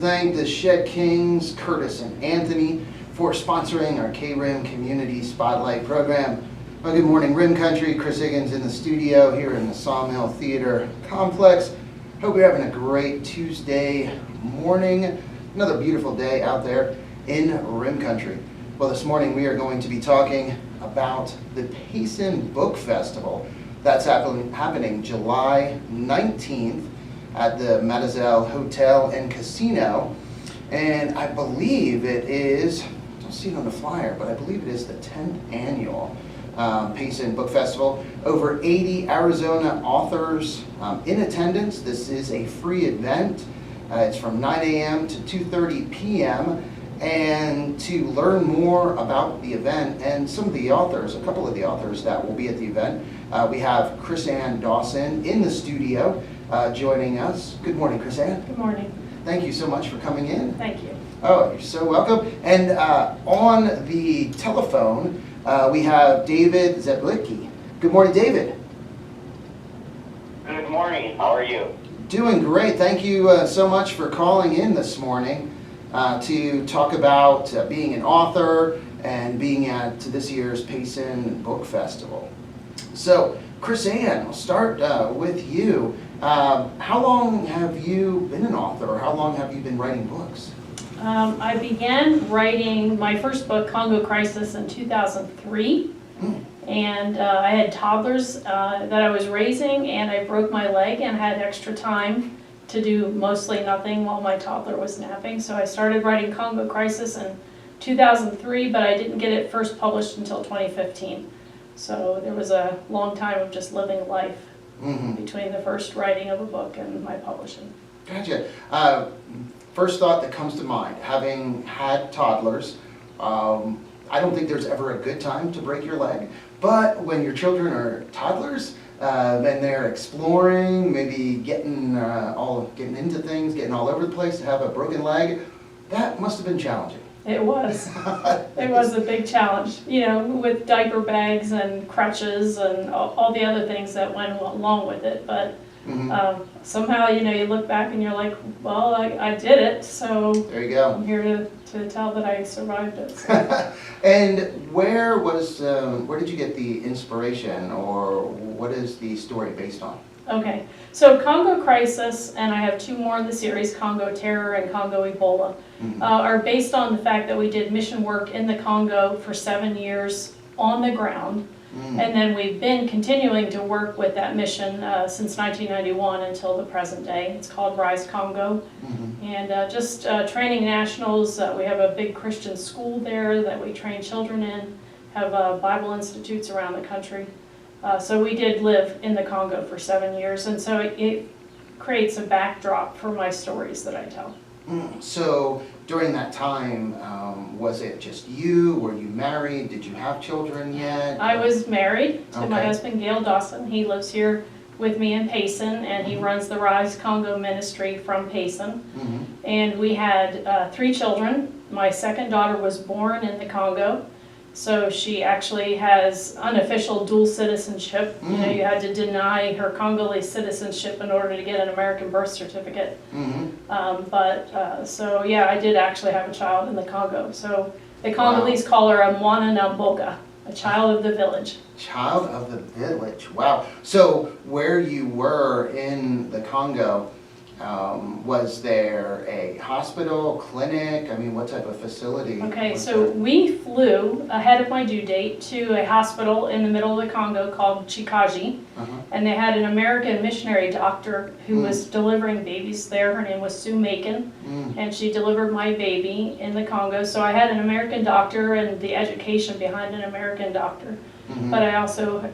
Thank the Shed Kings, Curtis and Anthony, for sponsoring our KRIM Community Spotlight program. Well, good morning, Rim Country. Chris Higgins in the studio here in the Sawmill Theater Complex. Hope you're having a great Tuesday morning. Another beautiful day out there in Rim Country. Well, this morning we are going to be talking about the Payson Book Festival. That's happening July 19th. At the Mademoiselle Hotel and Casino, and I believe it is, I don't see it on the flyer, but I believe it is the 10th annual Payson Book Festival. Over 80 Arizona authors in attendance. This is a free event. It's from 9 a.m. to 2:30 p.m. And to learn more about the event and some of the authors, a couple of the authors that will be at the event, we have Chrisann Dawson in the studio. Joining us. Good morning, Chrisann. Good morning. Thank you so much for coming in. Thank you. Oh, you're so welcome. And on the telephone, we have David Czaplicki. Good morning, David. Good morning. How are you? Doing great. Thank you so much for calling in this morning to talk about being an author and being at this year's Payson Book Festival. So, Chrisann, I'll start with you. How long have you been an author, or how long have you been writing books? I began writing my first book, Congo Crisis, in 2003. And I had toddlers that I was raising, and I broke my leg and had extra time to do mostly nothing while my toddler was napping. So I started writing Congo Crisis in 2003, but I didn't get it first published until 2015. So there was a long time of just living life between the first writing of a book and my publishing. Gotcha. First thought that comes to mind, having had toddlers, I don't think there's ever a good time to break your leg, but when your children are toddlers, then they're exploring, maybe getting into things, getting all over the place, to have a broken leg, that must have been challenging. It was. It was a big challenge, you know, with diaper bags and crutches and all the other things that went along with it. But somehow, you know, you look back and you're like, well, I did it, so there you go. I'm here to tell that I survived it. So. And where did you get the inspiration, or what is the story based on? Okay, so Congo Crisis, and I have two more in the series, Congo Terror and Congo Ebola, are based on the fact that we did mission work in the Congo for 7 years on the ground. And then we've been continuing to work with that mission since 1991 until the present day. It's called Rise Congo. And just training nationals. We have a big Christian school there that we train children in, have Bible institutes around the country. So we did live in the Congo for 7 years, and so it creates a backdrop for my stories that I tell. So during that time, was it just you? Were you married? Did you have children yet? I was married to my husband, Gail Dawson. He lives here with me in Payson, and he runs the Rise Congo ministry from Payson. And we had 3 children. My second daughter was born in the Congo. So she actually has unofficial dual citizenship. You know, you had to deny her Congolese citizenship in order to get an American birth certificate. So yeah, I did actually have a child in the Congo. So the Congolese call her a Mwana na Mboga, a child of the village. Child of the village. Wow. So where you were in the Congo, was there a hospital, clinic? I mean, what type of facility? Okay, so we flew ahead of my due date to a hospital in the middle of the Congo called Chikaji, and they had an American missionary doctor who was delivering babies there. Her name was Sue Macon, and she delivered my baby in the Congo. So I had an American doctor and the education behind an American doctor. But I also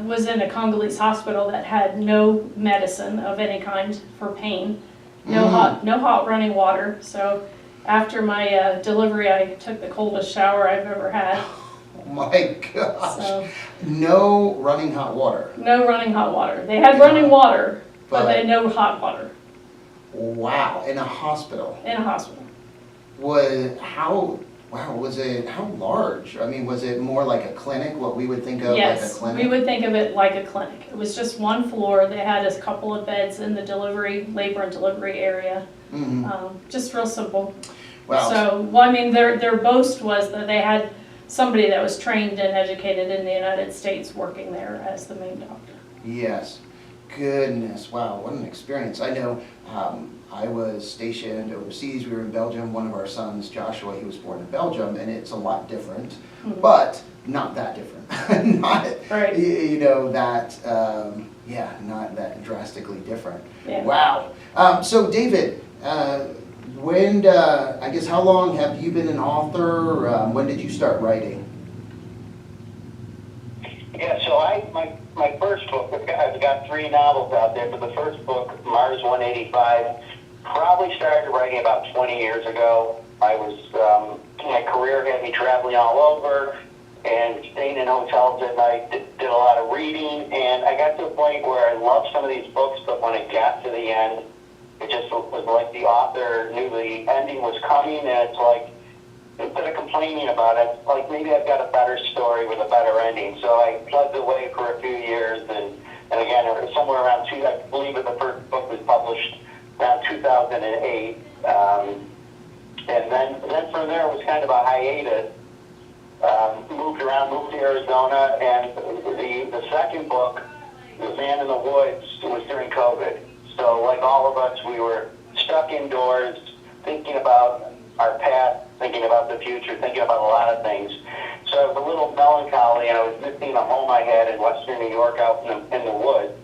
was in a Congolese hospital that had no medicine of any kind for pain, no hot running water. So after my delivery, I took the coldest shower I've ever had. Oh my gosh! So, no running hot water. No running hot water. They had running water, but they had no hot water. Wow! In a hospital. In a hospital. Was it, how large? I mean, was it more like a clinic, what we would think of like a clinic? Yes, we would think of it like a clinic. It was just one floor. They had a couple of beds in the labor and delivery area. Just real simple. Wow. So, well, I mean, their boast was that they had somebody that was trained and educated in the United States working there as the main doctor. Yes. Goodness, wow, what an experience. I know I was stationed overseas. We were in Belgium. One of our sons, Joshua, he was born in Belgium, and it's a lot different, but not that different. Not, Right. you know, that, not that drastically different. Yeah. Wow. So, David, I guess, how long have you been an author? When did you start writing? Yeah, so my first book, I've got 3 novels out there, but the first book, Mars 185, probably started writing about 20 years ago. My career had me traveling all over and staying in hotels at night, did a lot of reading, and I got to a point where I loved some of these books, but when it got to the end, it just was like the author knew the ending was coming, and it's like, instead of complaining about it, like maybe I've got a better story with a better ending. So I plugged away for a few years, and again, it was somewhere around I believe that the first book was published around 2008. And then from there it was kind of a hiatus. Moved to Arizona, and the second book, The Man in the Woods, was during COVID. So like all of us, we were stuck indoors, thinking about our past, thinking about the future, thinking about a lot of things. So I was a little melancholy, and I was missing a home I had in western New York out in the woods.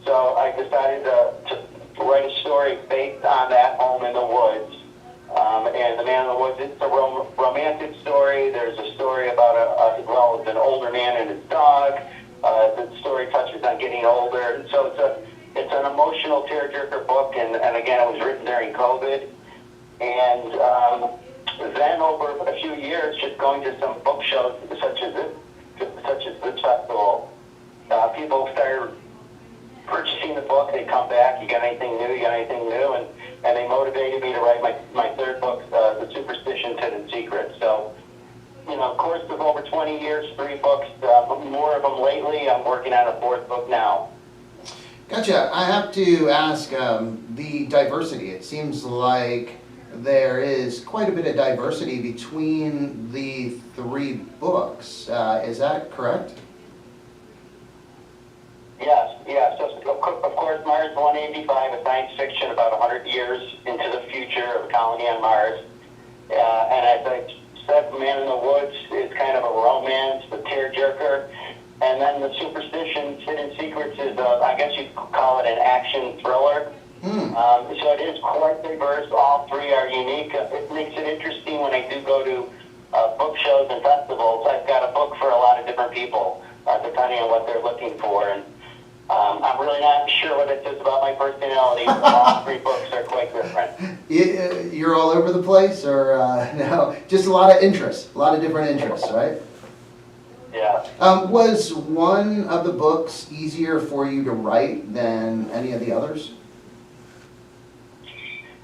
So I decided to write a story based on that home in the woods. And The Man in the Woods, it's a romantic story. There's a story about as well as an older man and his dog. The story touches on getting older. So it's an emotional tearjerker book, and again, it was written during COVID. And then over a few years, just going to some book shows such as this festival, people started purchasing the book. They come back, you got anything new, and they motivated me to write my third book, The Superstition, Hidden Secrets. So, you know, course of over 20 years, 3 books, more of them lately. I'm working on a 4th book now. Gotcha. I have to ask the diversity. It seems like there is quite a bit of diversity between the 3 books. Is that correct? Yes. So, of course, Mars 185 is science fiction about 100 years into the future of a colony on Mars. And as I said, Man in the Woods is kind of a romance, a tearjerker. And then The Superstition, Hidden Secrets is, I guess you'd call it an action thriller. So it is quite diverse. All 3 are unique. It makes it interesting when I do go to book shows and festivals. I've got a book for a lot of different people, depending on what they're looking for. And I'm really not sure what it says about my personality, but all 3 books are quite different. You're all over the place, or no? Just a lot of interests, a lot of different interests, right? Yeah. Was one of the books easier for you to write than any of the others?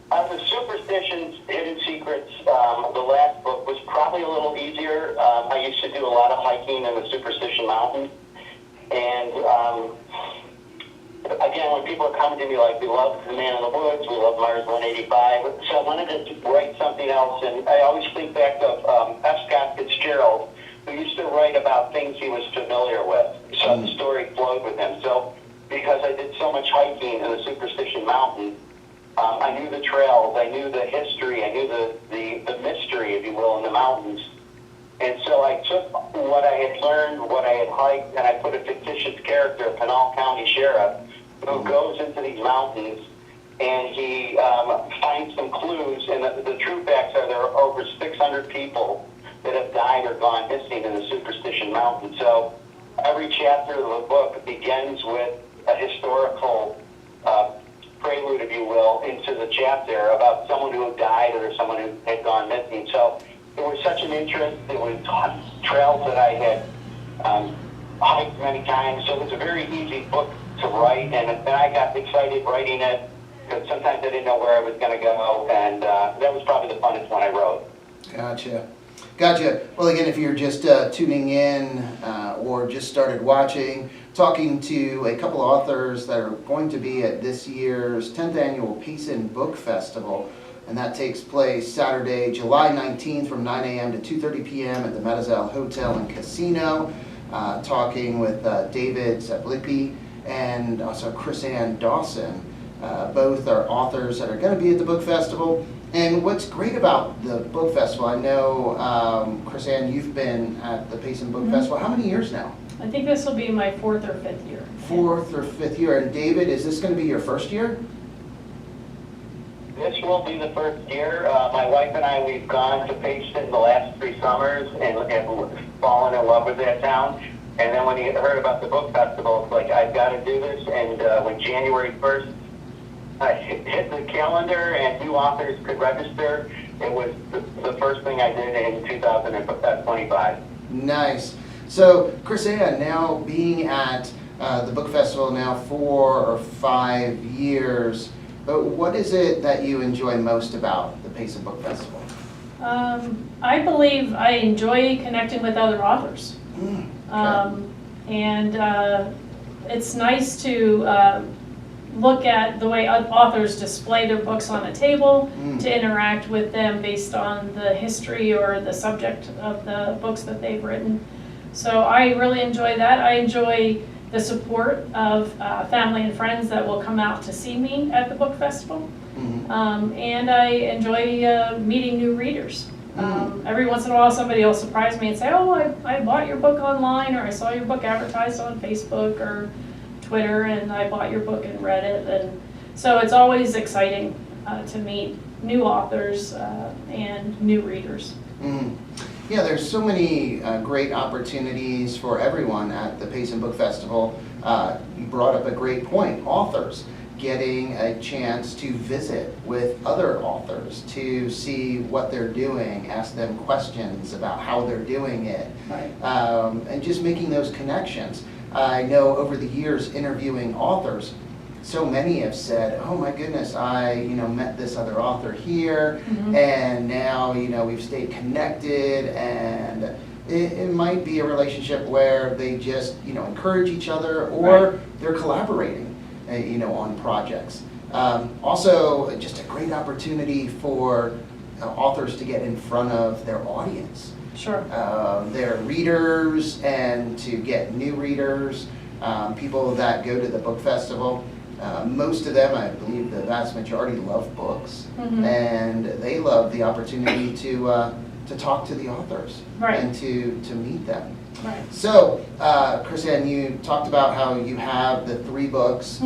The Superstitions, Hidden Secrets, the last book was probably a little easier. I used to do a lot of hiking in the Superstition Mountains. And again, when people are coming to me like, we love The Man in the Woods, we love Mars 185, so I wanted to write something else. And I always think back of F. Scott Fitzgerald, who used to write about things he was familiar with. So the story flowed with him. So because I did so much hiking in the Superstition Mountains, I knew the trails, I knew the history, I knew the mystery, if you will, in the mountains. And so I took what I had learned, what I had hiked, and I put a fictitious character, a Pinal County sheriff, who goes into these mountains, and he finds some clues. And the true facts are there are over 600 people that have died or gone missing in the Superstition Mountains. So every chapter of the book begins with a historical prelude, if you will, into the chapter about someone who had died or someone who had gone missing. So it was such an interest. It was trails that I had hiked many times. So it was a very easy book to write, and I got excited writing it because sometimes I didn't know where I was going to go, and that was probably the funnest one I wrote. Gotcha. Well, again, if you're just tuning in or just started watching, talking to a couple authors that are going to be at this year's 10th Annual Payson Book Festival. And that takes place Saturday, July 19th from 9 a.m. to 2:30 p.m. at the Metazel Hotel and Casino. Talking with David Czaplicki and also Chrisann Dawson. Both are authors that are going to be at the book festival. And what's great about the book festival, I know, Chrisann, you've been at the Payson Book Festival. How many years now? I think this will be my 4th or 5th year. 4th or 5th year. And David, is this going to be your first year? This will be the first year. My wife and I, we've gone to Payson the last 3 summers and fallen in love with that town. And then when you heard about the book festival, it's like, I've got to do this. And when January 1st hit the calendar and new authors could register, it was the first thing I did in 2025. Nice. So, Chrisann, now being at the book festival now 4 or 5 years, what is it that you enjoy most about the Payson Book Festival? I believe I enjoy connecting with other authors. And it's nice to look at the way authors display their books on a table, to interact with them based on the history or the subject of the books that they've written. So I really enjoy that. I enjoy the support of family and friends that will come out to see me at the book festival. And I enjoy meeting new readers. Every once in a while somebody will surprise me and say, oh, I bought your book online, or I saw your book advertised on Facebook or Twitter, and I bought your book and read it. And so it's always exciting to meet new authors and new readers. Yeah, there's so many great opportunities for everyone at the Payson Book Festival. You brought up a great point, authors getting a chance to visit with other authors, to see what they're doing, ask them questions about how they're doing it, Right. And just making those connections. I know over the years interviewing authors, so many have said, oh my goodness, I met this other author here, and now we've stayed connected, and it might be a relationship where they just encourage each other, or they're collaborating on projects. Also, just a great opportunity for authors to get in front of their audience. Sure. Their readers, and to get new readers, people that go to the book festival. Most of them, I believe the vast majority, love books, and they love the opportunity to talk to the authors and to meet them. Right. So, Chrisann, you talked about how you have the 3 books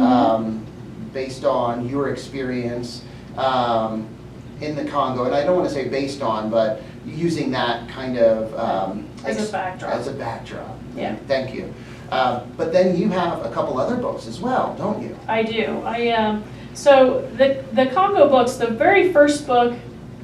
based on your experience in the Congo, and I don't want to say based on, but using that kind of as a backdrop. As a backdrop. Yeah. Thank you. But then you have a couple other books as well, don't you? I do. So the Congo books, the very first book,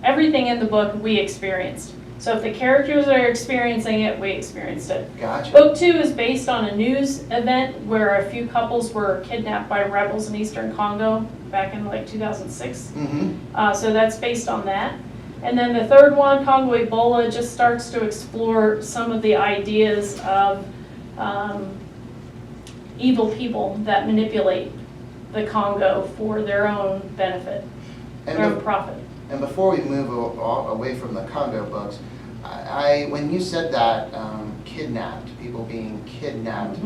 everything in the book we experienced. So if the characters are experiencing it, we experienced it. Gotcha. Book 2 is based on a news event where a few couples were kidnapped by rebels in eastern Congo back in like 2006. So that's based on that. And then the third one, Congo Ebola, just starts to explore some of the ideas of evil people that manipulate the Congo for their own benefit, their own profit. And before we move away from the Congo books, when you said that kidnapped, people being kidnapped,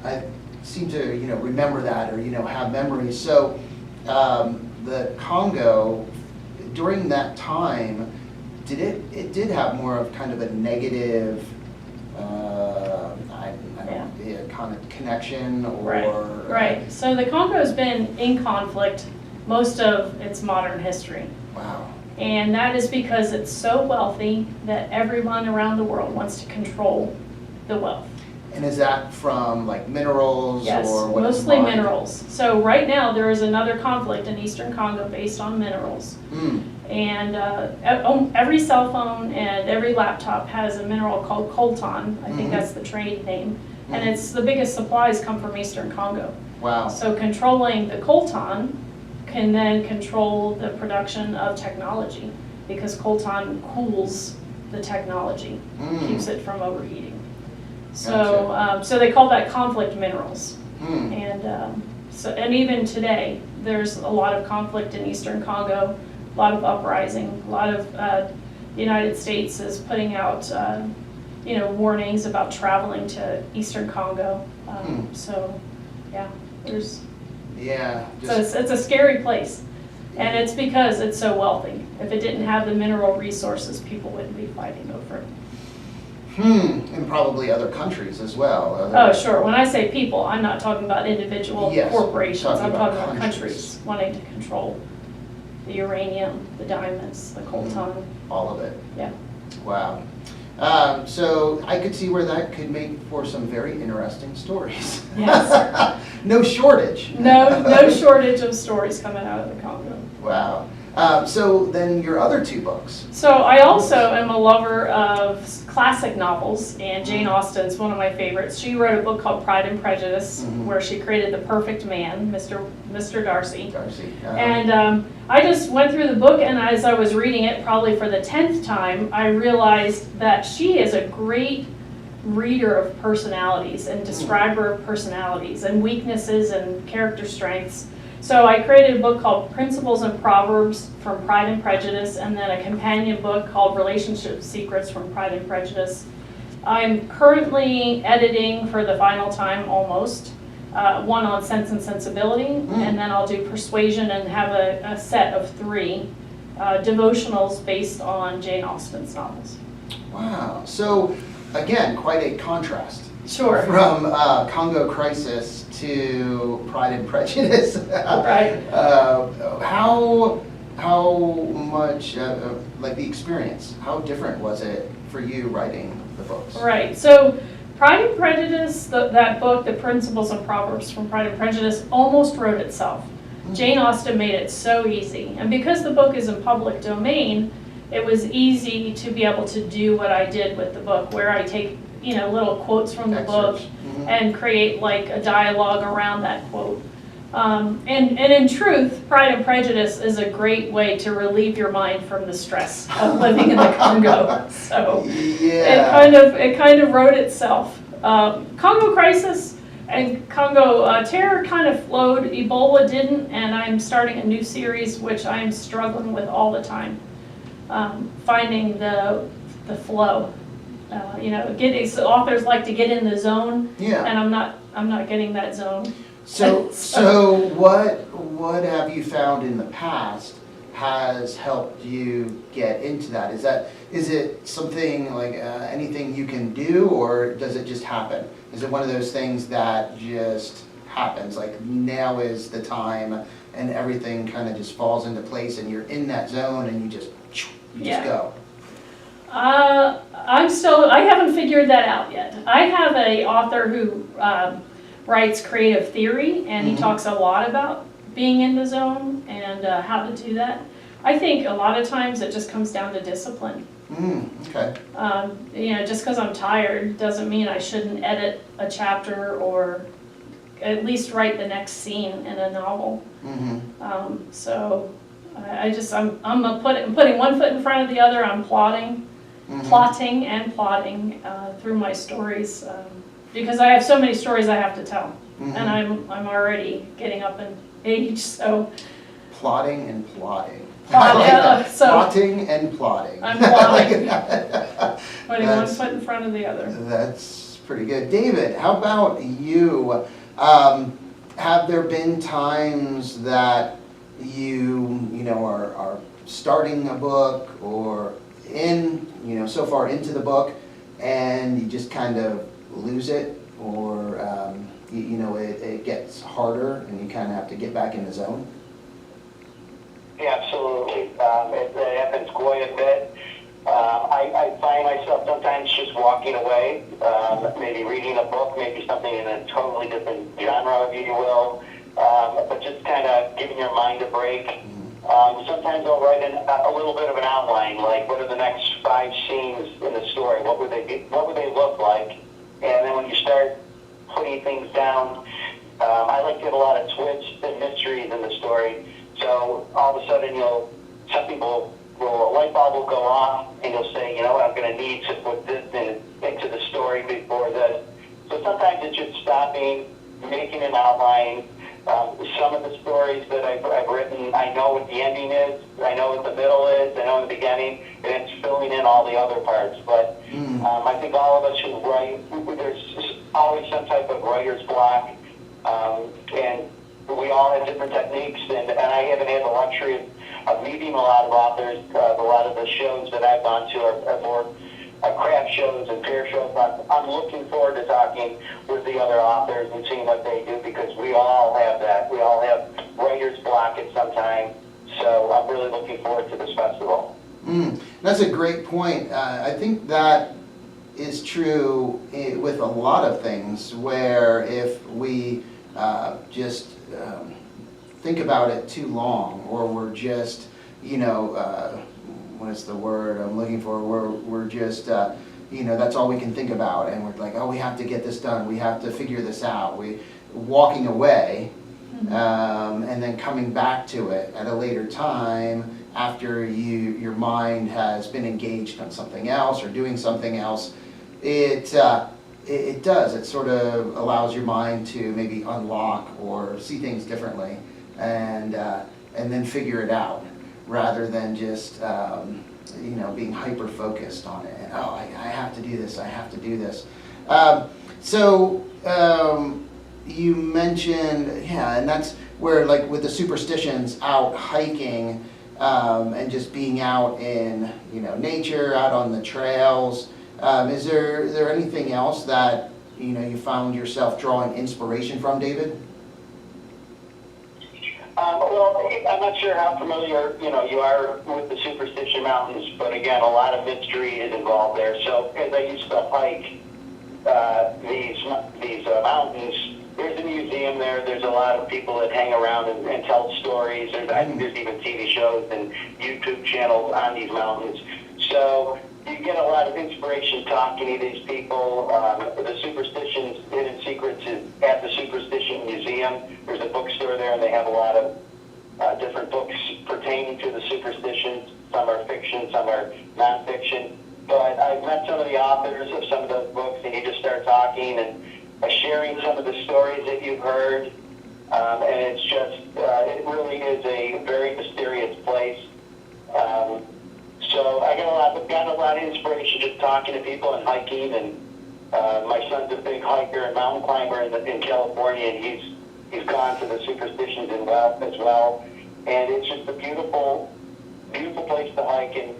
I seem to remember that, or have memories. So the Congo, during that time, it did have more of kind of a negative, kind of connection, or right. So the Congo's been in conflict most of its modern history. Wow. And that is because it's so wealthy that everyone around the world wants to control the wealth. And is that from like minerals? Yes, or what's mostly mined? minerals. So right now there is another conflict in eastern Congo based on minerals. And every cell phone and every laptop has a mineral called coltan. I think that's the trade name. And it's the biggest supplies come from eastern Congo. Wow. So controlling the coltan can then control the production of technology, because coltan cools the technology, keeps it from overheating. So, so they call that conflict minerals. Hmm. And even today, there's a lot of conflict in Eastern Congo, a lot of uprising, a lot of the United States is putting out, warnings about traveling to Eastern Congo. So, yeah, there's. Yeah. So it's a scary place, and it's because it's so wealthy. If it didn't have the mineral resources, people wouldn't be fighting over it. And probably other countries as well. Oh, sure. When I say people, I'm not talking about individual Yes, corporations. I'm talking about countries. countries wanting to control the uranium, the diamonds, the coltan. All of it. Yeah. Wow. So I could see where that could make for some very interesting stories. Yes. No shortage. No shortage of stories coming out of the Congo. Wow. So then your other two books. So I also am a lover of classic novels, and Jane Austen's one of my favorites. She wrote a book called Pride and Prejudice, where she created the perfect man, Mr. Darcy. Darcy. And I just went through the book, and as I was reading it, probably for the 10th time, I realized that she is a great reader of personalities and describer of personalities and weaknesses and character strengths. So I created a book called Principles and Proverbs from Pride and Prejudice, and then a companion book called Relationship Secrets from Pride and Prejudice. I'm currently editing for the final time almost, one on Sense and Sensibility, and then I'll do Persuasion and have a set of 3 devotionals based on Jane Austen's novels. Wow. So again, quite a contrast. Sure. From Congo Crisis to Pride and Prejudice. Right. How much, like the experience, how different was it for you writing the books? Right. So Pride and Prejudice, that book, The Principles and Proverbs from Pride and Prejudice, almost wrote itself. Jane Austen made it so easy. And because the book is in public domain, it was easy to be able to do what I did with the book, where I take little quotes from the book and create like a dialogue around that quote. And in truth, Pride and Prejudice is a great way to relieve your mind from the stress of living in the Congo. So yeah. it kind of wrote itself. Congo Crisis and Congo Terror kind of flowed. Ebola didn't, and I'm starting a new series which I'm struggling with all the time, finding the flow. Authors like to get in the zone, and I'm not getting that zone. So what have you found in the past has helped you get into that? Is it something like anything you can do, or does it just happen? Is it one of those things that just happens, like now is the time and everything kind of just falls into place and you're in that zone and you just go? I haven't figured that out yet. I have a author who writes creative theory, and he talks a lot about being in the zone and how to do that. I think a lot of times it just comes down to discipline. Okay. Just because I'm tired doesn't mean I shouldn't edit a chapter or at least write the next scene in a novel. So I'm putting one foot in front of the other. I'm plotting and plotting through my stories because I have so many stories I have to tell, and I'm already getting up in age. So plotting and plotting. I like that. Plotting and plotting. I'm plotting, putting one foot in front of the other. That's pretty good. David, how about you? Have there been times that you are starting a book or so far into the book and you just kind of lose it, or it gets harder and you kind of have to get back in the zone? Yeah, absolutely. It happens quite a bit. I find myself sometimes just walking away, maybe reading a book, maybe something in a totally different genre, if you will, but just kind of giving your mind a break. Sometimes I'll write a little bit of an outline, like what are the next 5 scenes in the story? What would they look like? And then when you start putting things down, I like to have a lot of twists and mysteries in the story. So all of a sudden, a light bulb will go off, and you'll say, I'm going to need to put this into the story before the sometimes it's just stopping, making an outline. Some of the stories that I've written, I know what the ending is, I know what the middle is, I know the beginning, and it's filling in all the other parts. But I think all of us who write, there's always some type of writer's block, and we all have different techniques, and I haven't had the luxury of meeting a lot of authors. A lot of the shows that I've gone to are more craft shows and fair shows. I'm looking forward to talking with the other authors and seeing what they do, because we all have that. We all have writer's block at some time. So I'm really looking forward to this festival. That's a great point. I think that is true with a lot of things, where if we just think about it too long, or we're just, what is the word I'm looking for? We're just, that's all we can think about, and we're like, oh, we have to get this done. We have to figure this out. Walking away, and then coming back to it at a later time after your mind has been engaged on something else or doing something else. It does. It sort of allows your mind to maybe unlock or see things differently, and then figure it out, rather than just being hyper focused on it. And, oh, I have to do this. I have to do this. You mentioned, and that's where, like with the superstitions, out hiking and just being out in nature, out on the trails. Is there anything else that you found yourself drawing inspiration from, David? Well, I'm not sure how familiar you are with the Superstition Mountains, but again, a lot of mystery is involved there. So as I used to hike these mountains, there's a museum there. There's a lot of people that hang around and tell stories. I think there's even TV shows and YouTube channels on these mountains. So you get a lot of inspiration talking to these people. The Superstitions Hidden Secrets is at the Superstition Museum. There's a bookstore there, and they have a lot of different books pertaining to the superstitions. Some are fiction, some are nonfiction. But I've met some of the authors of some of those books, and you just start talking and sharing some of the stories that you've heard. And it's just, it really is a very mysterious place. So I got a lot of inspiration just talking to people and hiking, and my son's a big hiker and mountain climber in California, and he's gone to the Superstitions as well. And it's just a beautiful, beautiful place to hike, and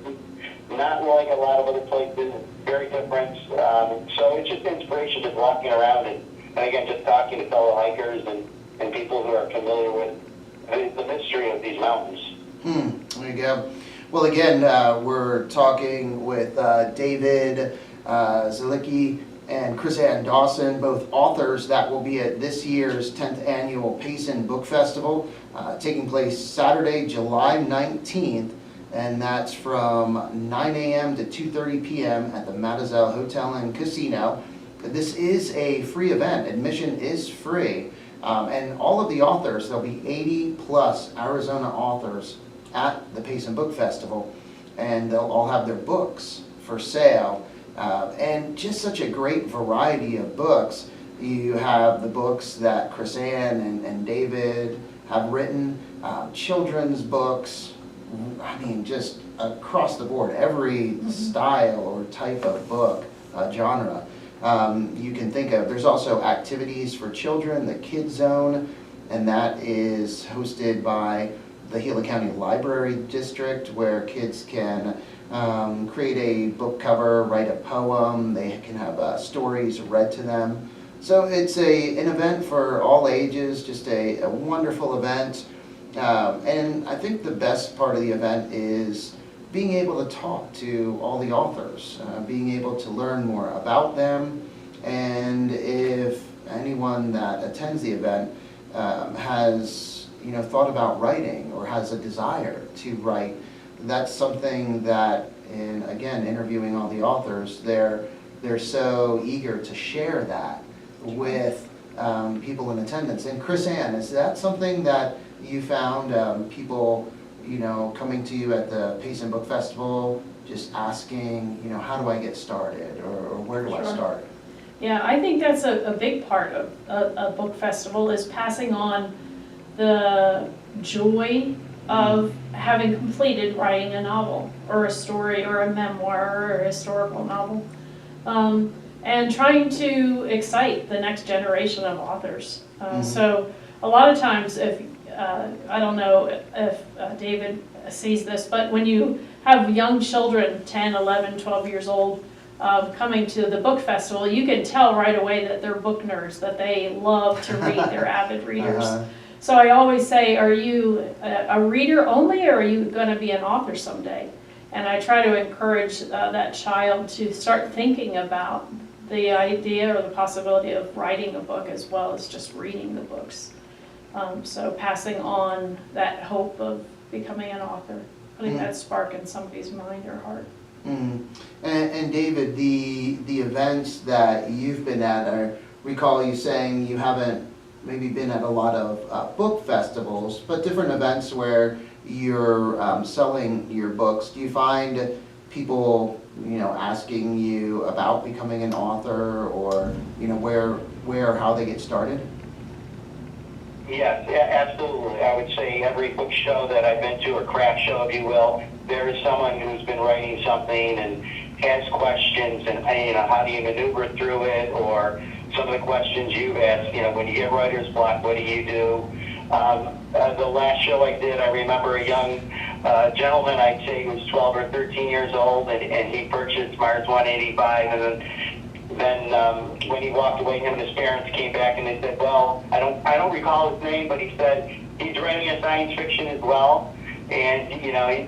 not like a lot of other places, very different. So it's just inspiration just walking around and again, just talking to fellow hikers and people who are familiar with the mystery of these mountains. There you go. Well, again, we're talking with David Czaplicki and Chrisann Dawson, both authors that will be at this year's 10th Annual Payson Book Festival, taking place Saturday, July 19th, and that's from 9 a.m. to 2:30 p.m. at the Matazel Hotel and Casino. This is a free event. Admission is free. And all of the authors, there'll be 80 plus Arizona authors at the Payson Book Festival, and they'll all have their books for sale. And just such a great variety of books. You have the books that Chrisann and David have written, children's books, just across the board, every style or type of book, genre you can think of. There's also activities for children, the Kids Zone, and that is hosted by the Gila County Library District, where kids can create a book cover, write a poem, they can have stories read to them. So it's an event for all ages, just a wonderful event. And I think the best part of the event is being able to talk to all the authors, being able to learn more about them, and if anyone that attends the event has thought about writing or has a desire to write, that's something that, in again interviewing all the authors, they're so eager to share that with people in attendance. And Chrisann, is that something that you found people coming to you at the Payson Book Festival, just asking, how do I get started, or where do I start? Yeah, I think that's a big part of a book festival, is passing on the joy of having completed writing a novel, or a story, or a memoir, or a historical novel. And trying to excite the next generation of authors. So a lot of times, if I don't know if David sees this, but when you have young children, 10, 11, 12 years old, coming to the book festival, you can tell right away that they're book nerds, that they love to read, they're avid readers. So I always say, are you a reader only, or are you going to be an author someday? And I try to encourage that child to start thinking about the idea or the possibility of writing a book as well as just reading the books. So passing on that hope of becoming an author, putting that spark in somebody's mind or heart. And David, the events that you've been at, I recall you saying you haven't maybe been at a lot of book festivals, but different events where you're selling your books. Do you find people, asking you about becoming an author, or, where or how they get started? Yes, absolutely. I would say every book show that I've been to, or craft show, if you will, there is someone who's been writing something and has questions, and how do you maneuver through it, or some of the questions you've asked. When you get writer's block, what do you do? The last show I did, I remember a young gentleman, I'd say he was 12 or 13 years old, and he purchased Mars 185, and then when he walked away, him and his parents came back and they said, well, I don't recall his name, but he said he's writing a science fiction as well, and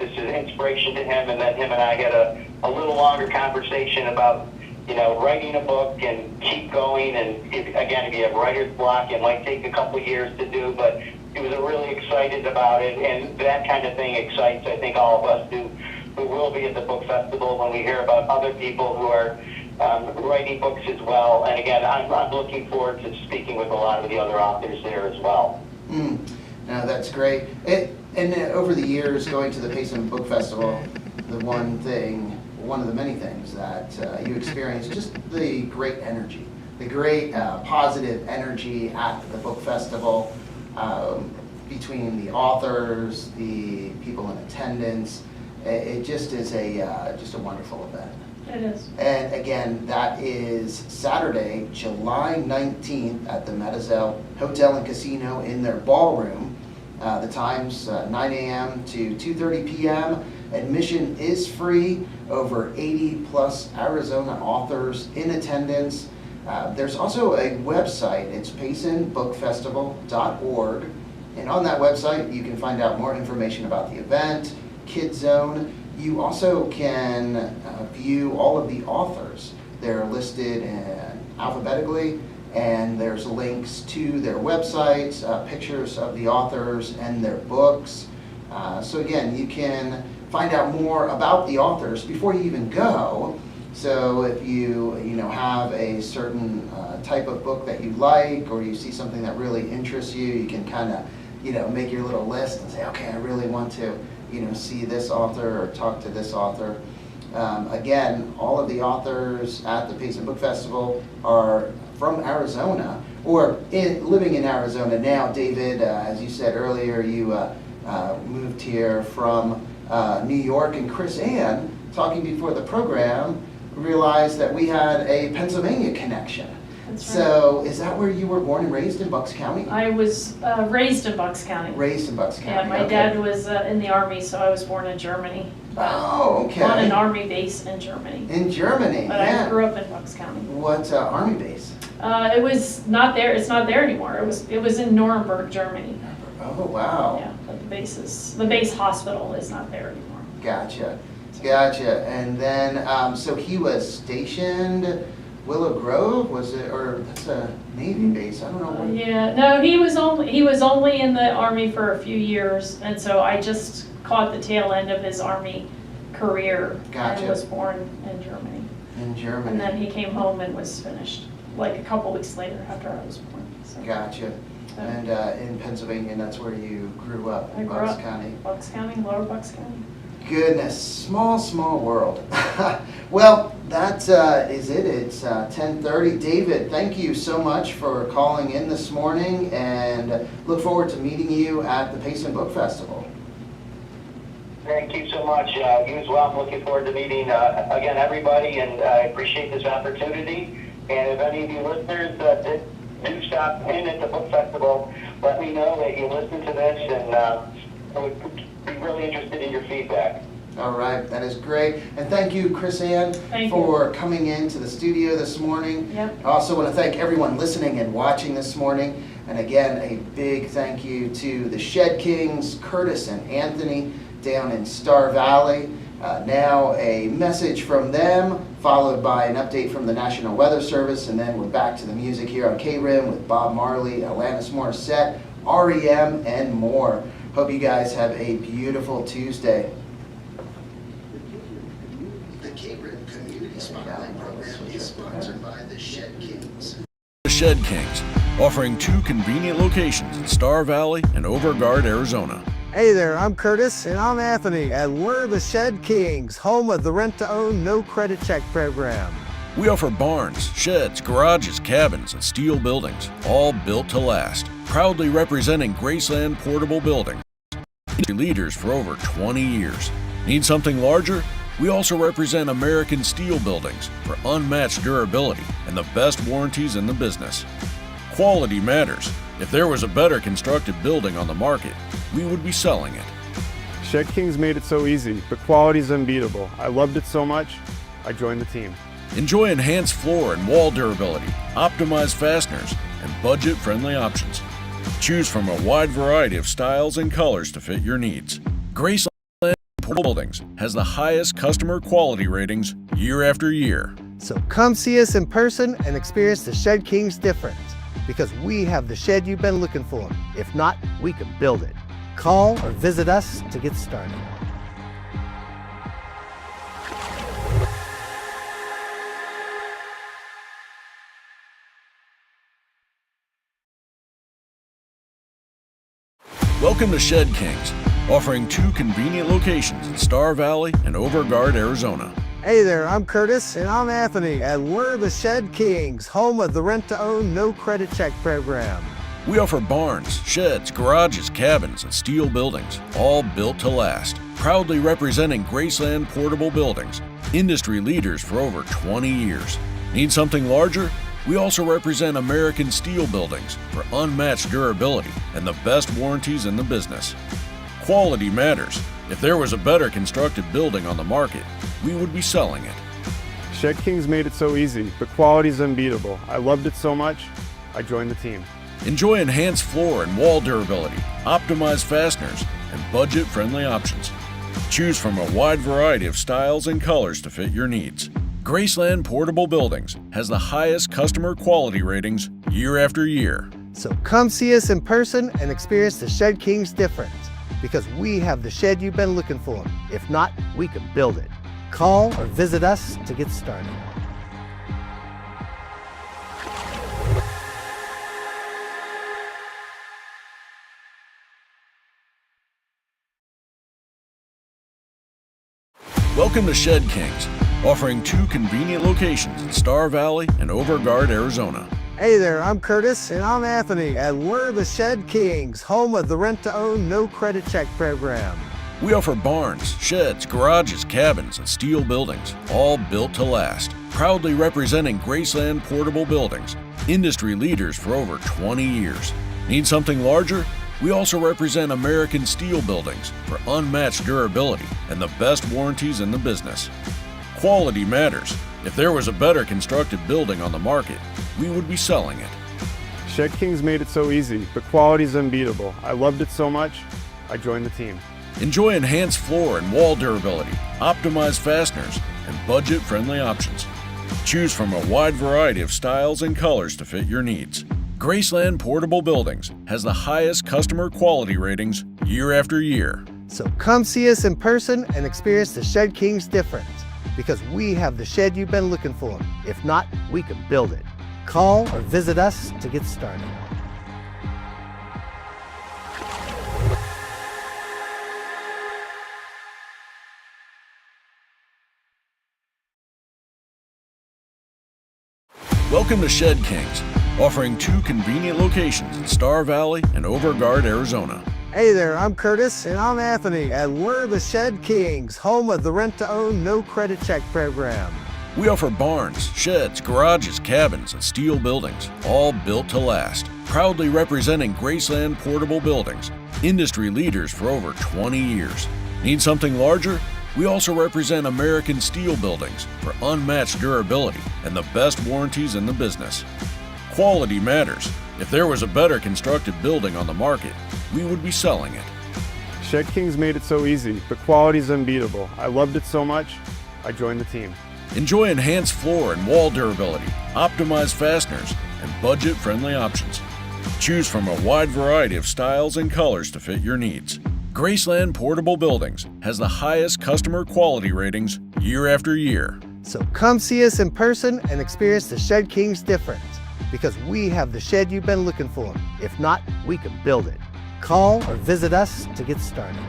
this is inspiration to him. And then him and I had a little longer conversation about writing a book and keep going. And if you have writer's block, it might take a couple of years to do, but he was really excited about it, and that kind of thing excites, I think, all of us who will be at the book festival when we hear about other people who are writing books as well. And again, I'm looking forward to speaking with a lot of the other authors there as well. No, that's great. And over the years, going to the Payson Book Festival, one of the many things that you experience, just the great energy, the great positive energy at the book festival, between the authors, the people in attendance. It just is just a wonderful event. It is. And again, that is Saturday, July 19th at the Metazel Hotel and Casino in their ballroom. The time's 9 a.m. to 2:30 p.m. Admission is free. Over 80 plus Arizona authors in attendance. There's also a website. It's paysonbookfestival.org. And on that website, you can find out more information about the event, Kid Zone. You also can view all of the authors. They're listed alphabetically, and there's links to their websites, pictures of the authors and their books. So again, you can find out more about the authors before you even go. So if you have a certain type of book that you like, or you see something that really interests you, you can kind of make your little list and say, okay, I really want to see this author or talk to this author. Again, all of the authors at the Payson Book Festival are from Arizona, or living in Arizona now. David, as you said earlier, you moved here from New York, and Chrisann, talking before the program, realized that we had a Pennsylvania connection. That's right. So is that where you were born and raised, in Bucks County? I was raised in Bucks County. Raised in Bucks County. Yeah, my dad was in the Army, so I was born in Germany. Oh, okay. On an Army base in Germany. In Germany, But yeah. I grew up in Bucks County. What Army base? It was not there. It's not there anymore. It was in Nuremberg, Germany. Oh, wow. Yeah, but the base hospital is not there anymore. Gotcha. And then, so he was stationed Willow Grove, was it, or that's a Navy base? I don't know. Yeah, no, he was only in the Army for a few years, and so I just caught the tail end of his Army career. Gotcha. And was born in Germany. In Germany. And then he came home and was finished, like a couple weeks later after I was born. So. Gotcha. And in Pennsylvania, that's where you grew up, I in grew Bucks up County. Bucks County, Lower Bucks County. goodness, small world. Well, that is it. It's 10:30. David, thank you so much for calling in this morning, and look forward to meeting you at the Payson Book Festival. Thank you so much. You as well. I'm looking forward to meeting again everybody, and I appreciate this opportunity. And if any of you listeners do stop in at the book festival, let me know that you listen to this, and I would be really interested in your feedback. All right, that is great. And thank you, Chrisann, Thank for coming into the studio this morning. Yep. I also want to thank everyone listening and watching this morning. And again, a big thank you to the Shed Kings, Curtis and Anthony, down in Star Valley. Now a message from them, followed by an update from the National Weather Service, and then we're back to the music here on KRIM with Bob Marley, Alanis Morissette, REM, and more. Hope you guys have a beautiful Tuesday. The KRIM Community Spotlight Program is sponsored by the Shed Kings. The Shed Kings, offering 2 convenient locations in Star Valley and Overgard, Arizona. Hey there, I'm Curtis. And I'm Anthony, and we're the Shed Kings, home of the rent-to-own, no-credit check program. We offer barns, sheds, garages, cabins, and steel buildings, all built to last. Proudly representing Graceland Portable Buildings. Leaders for over 20 years. Need something larger? We also represent American Steel Buildings for unmatched durability and the best warranties in the business. Quality matters. If there was a better constructed building on the market, we would be selling it. Shed Kings made it so easy, but quality's unbeatable. I loved it so much, I joined the team. Enjoy enhanced floor and wall durability, optimized fasteners, and budget-friendly options. Choose from a wide variety of styles and colors to fit your needs. Graceland Portable Buildings has the highest customer quality ratings year after year. So come see us in person and experience the Shed Kings difference, because we have the shed you've been looking for. If not, we can build it. Call or visit us to get started. Welcome to Shed Kings, offering 2 convenient locations in Star Valley and Overgard, Arizona. Hey there, I'm Curtis. And I'm Anthony, and we're the Shed Kings, home of the rent-to-own, no-credit check program. We offer barns, sheds, garages, cabins, and steel buildings, all built to last. Proudly representing Graceland Portable Buildings, industry leaders for over 20 years. Need something larger? We also represent American Steel Buildings for unmatched durability and the best warranties in the business. Quality matters. If there was a better constructed building on the market, we would be selling it. Shed Kings made it so easy, but quality's unbeatable. I loved it so much, I joined the team. Enjoy enhanced floor and wall durability, optimized fasteners, and budget-friendly options. Choose from a wide variety of styles and colors to fit your needs. Graceland Portable Buildings has the highest customer quality ratings year after year. So come see us in person and experience the Shed Kings difference, because we have the shed you've been looking for. If not, we can build it. Call or visit us to get started. Welcome to Shed Kings, offering 2 convenient locations in Star Valley and Overgard, Arizona. Hey there, I'm Curtis. And I'm Anthony, and we're the Shed Kings, home of the rent-to-own, no-credit check program. We offer barns, sheds, garages, cabins, and steel buildings, all built to last. Proudly representing Graceland Portable Buildings, industry leaders for over 20 years. Need something larger? We also represent American Steel Buildings for unmatched durability and the best warranties in the business. Quality matters. If there was a better constructed building on the market, we would be selling it. Shed Kings made it so easy, but quality's unbeatable. I loved it so much, I joined the team. Enjoy enhanced floor and wall durability, optimized fasteners, and budget-friendly options. Choose from a wide variety of styles and colors to fit your needs. Graceland Portable Buildings has the highest customer quality ratings year after year. So come see us in person and experience the Shed Kings difference, because we have the shed you've been looking for. If not, we can build it. Call or visit us to get started. Welcome to Shed Kings, offering 2 convenient locations in Star Valley and Overgard, Arizona. Hey there, I'm Curtis. And I'm Anthony, and we're the Shed Kings, home of the rent-to-own, no credit check program. We offer barns, sheds, garages, cabins, and steel buildings, all built to last. Proudly representing Graceland Portable Buildings, industry leaders for over 20 years. Need something larger? We also represent American Steel Buildings for unmatched durability and the best warranties in the business. Quality matters. If there was a better constructed building on the market, we would be selling it. Shed Kings made it so easy, but quality's unbeatable. I loved it so much, I joined the team. Enjoy enhanced floor and wall durability, optimized fasteners, and budget-friendly options. Choose from a wide variety of styles and colors to fit your needs. Graceland Portable Buildings has the highest customer quality ratings year after year. So come see us in person and experience the Shed Kings difference, because we have the shed you've been looking for. If not, we can build it. Call or visit us to get started.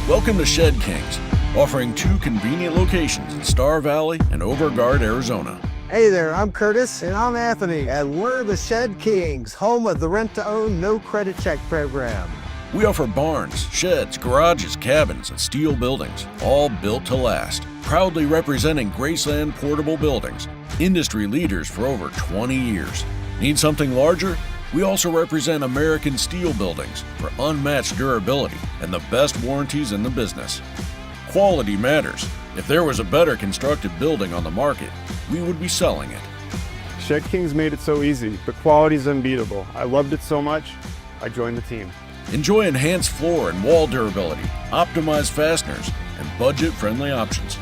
Welcome to Shed Kings, offering 2 convenient locations in Star Valley and Overgard, Arizona. Hey there, I'm Curtis. And I'm Anthony, and we're the Shed Kings, home of the rent-to-own, no credit check program. We offer barns, sheds, garages, cabins, and steel buildings, all built to last. Proudly representing Graceland Portable Buildings, industry leaders for over 20 years. Need something larger? We also represent American Steel Buildings for unmatched durability and the best warranties in the business. Quality matters. If there was a better constructed building on the market, we would be selling it. Shed Kings made it so easy, but quality's unbeatable. I loved it so much, I joined the team. Enjoy enhanced floor and wall durability, optimized fasteners, and budget-friendly options.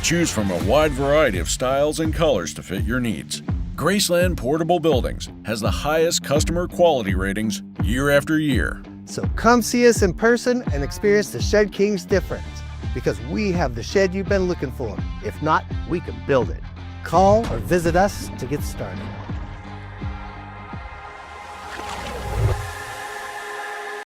Choose from a wide variety of styles and colors to fit your needs. Graceland Portable Buildings has the highest customer quality ratings year after year. So come see us in person and experience the Shed Kings difference, because we have the shed you've been looking for. If not, we can build it. Call or visit us to get started.